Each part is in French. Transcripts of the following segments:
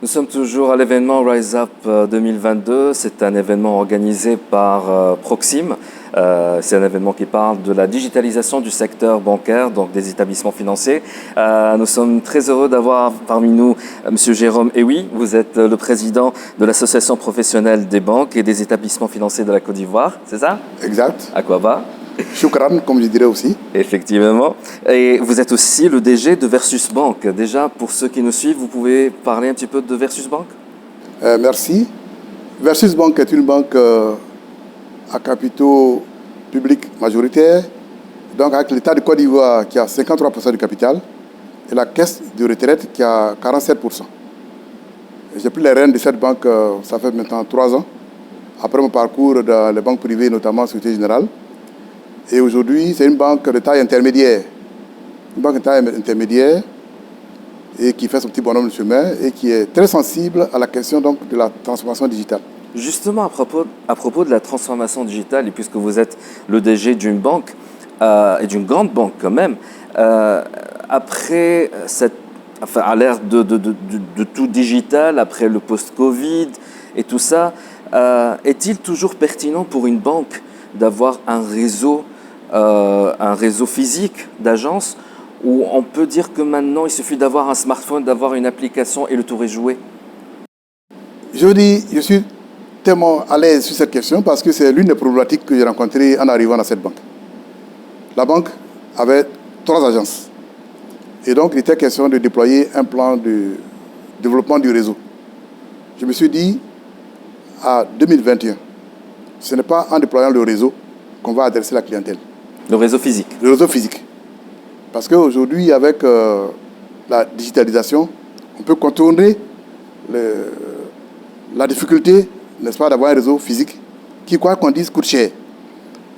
Nous sommes toujours à l'événement Rise Up 2022. C'est un événement organisé par Proxim. C'est un événement qui parle de la digitalisation du secteur bancaire, donc des établissements financiers. Nous sommes très heureux d'avoir parmi nous M. Jérôme Ewi. Vous êtes le président de l'Association professionnelle des banques et des établissements financiers de la Côte d'Ivoire, c'est ça? Exact. Aqaba. Shukran, comme je dirais aussi. Effectivement. Et vous êtes aussi le DG de Versus Bank. Déjà, pour ceux qui nous suivent, vous pouvez parler un petit peu de Versus Bank? Merci. Versus Bank est une banque à capitaux publics majoritaires, donc avec l'État de Côte d'Ivoire qui a 53% du capital et la caisse de retraite qui a 47%. J'ai pris les rênes de cette banque, ça fait maintenant 3 ans, après mon parcours dans les banques privées, notamment Société Générale. Et aujourd'hui, c'est une banque de taille intermédiaire. Une banque de taille intermédiaire et qui fait son petit bonhomme de chemin et qui est très sensible à la question donc, de la transformation digitale. Justement, à propos de la transformation digitale, et puisque vous êtes le DG d'une banque, et d'une grande banque quand même, après à l'ère de tout digital, après le post-Covid et tout ça, est-il toujours pertinent pour une banque d'avoir un réseau physique d'agences où on peut dire que maintenant il suffit d'avoir un smartphone, d'avoir une application et le tour est joué? Je suis tellement à l'aise sur cette question parce que c'est l'une des problématiques que j'ai rencontrées en arrivant dans cette banque. La banque avait 3 agences et donc il était question de déployer un plan de développement du réseau. Je me suis dit, à 2021, ce n'est pas en déployant le réseau qu'on va adresser la clientèle. Le réseau physique. Le réseau physique. Parce qu'aujourd'hui, avec la digitalisation, on peut contourner la difficulté, n'est-ce pas, d'avoir un réseau physique qui, quoi qu'on dise, coûte cher.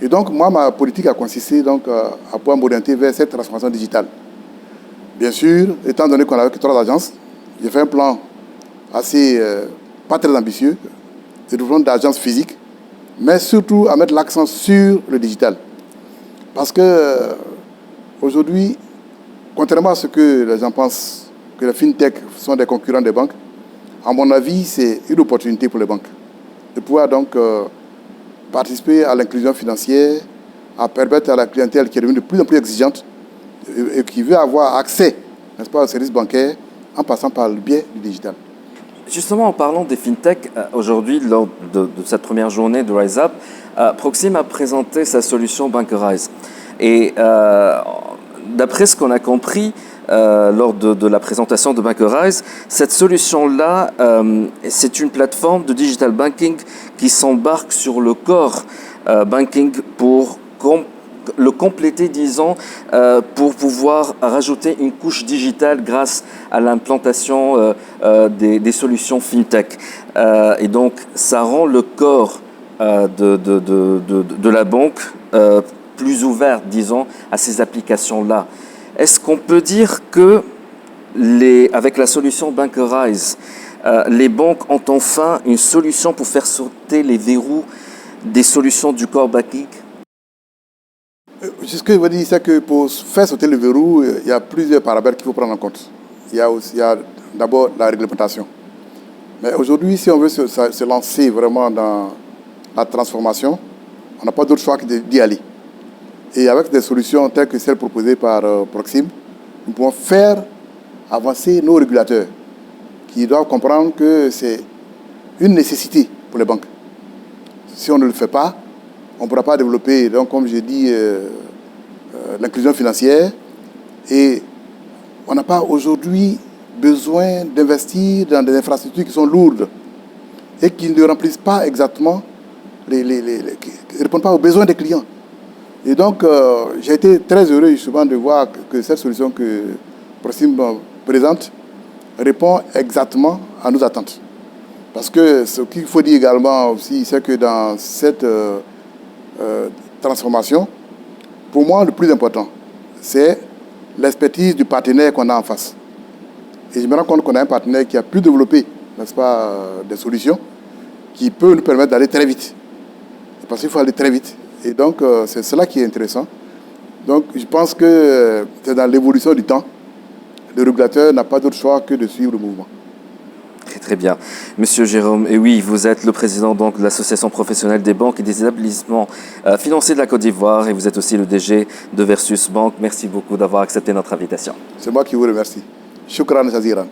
Et donc, moi, ma politique a consisté donc, à pouvoir m'orienter vers cette transformation digitale. Bien sûr, étant donné qu'on n'avait que 3 agences, j'ai fait un plan assez, pas très ambitieux, de développement d'agences physiques, mais surtout à mettre l'accent sur le digital. Parce que aujourd'hui, contrairement à ce que les gens pensent, que les fintech sont des concurrents des banques, à mon avis, c'est une opportunité pour les banques de pouvoir donc participer à l'inclusion financière, à permettre à la clientèle qui est devenue de plus en plus exigeante et qui veut avoir accès, n'est-ce pas, aux services bancaires en passant par le biais du digital. Justement, en parlant des fintech, aujourd'hui, lors de cette première journée de Rise Up, Proxim a présenté sa solution Bankerize. Et d'après ce qu'on a compris lors de la présentation de Bankerize, cette solution-là, c'est une plateforme de digital banking qui s'embarque sur le core banking pour le compléter, disons, pour pouvoir rajouter une couche digitale grâce à l'implantation des solutions fintech. Et donc, ça rend le corps de la banque plus ouvert, disons, à ces applications-là. Est-ce qu'on peut dire que, avec la solution Bankerize, les banques ont enfin une solution pour faire sauter les verrous des solutions du core banking? Ce que je veux dire, c'est que pour faire sauter le verrou, il y a plusieurs paramètres qu'il faut prendre en compte. Il y a d'abord la réglementation. Mais aujourd'hui, si on veut se lancer vraiment dans la transformation, on n'a pas d'autre choix que d'y aller. Et avec des solutions telles que celles proposées par Proxim, nous pouvons faire avancer nos régulateurs qui doivent comprendre que c'est une nécessité pour les banques. Si on ne le fait pas, on ne pourra pas développer, donc, comme j'ai dit, l'inclusion financière. Et on n'a pas aujourd'hui besoin d'investir dans des infrastructures qui sont lourdes et qui ne remplissent pas exactement, qui ne répondent pas aux besoins des clients. Et donc, j'ai été très heureux justement de voir que cette solution que Proxim présente répond exactement à nos attentes. Parce que ce qu'il faut dire également aussi, c'est que dans cette transformation, pour moi, le plus important, c'est l'expertise du partenaire qu'on a en face. Et je me rends compte qu'on a un partenaire qui a pu développer, n'est-ce pas, des solutions qui peuvent nous permettre d'aller très vite. Parce qu'il faut aller très vite. Et donc, c'est cela qui est intéressant. Donc, je pense que c'est dans l'évolution du temps. Le régulateur n'a pas d'autre choix que de suivre le mouvement. Très, très Très bien. Monsieur Jérôme, et oui, vous êtes le président donc, de l'Association professionnelle des banques et des établissements financiers de la Côte d'Ivoire et vous êtes aussi le DG de Versus Bank. Merci beaucoup d'avoir accepté notre invitation. C'est moi qui vous remercie. Shukran Jaziran.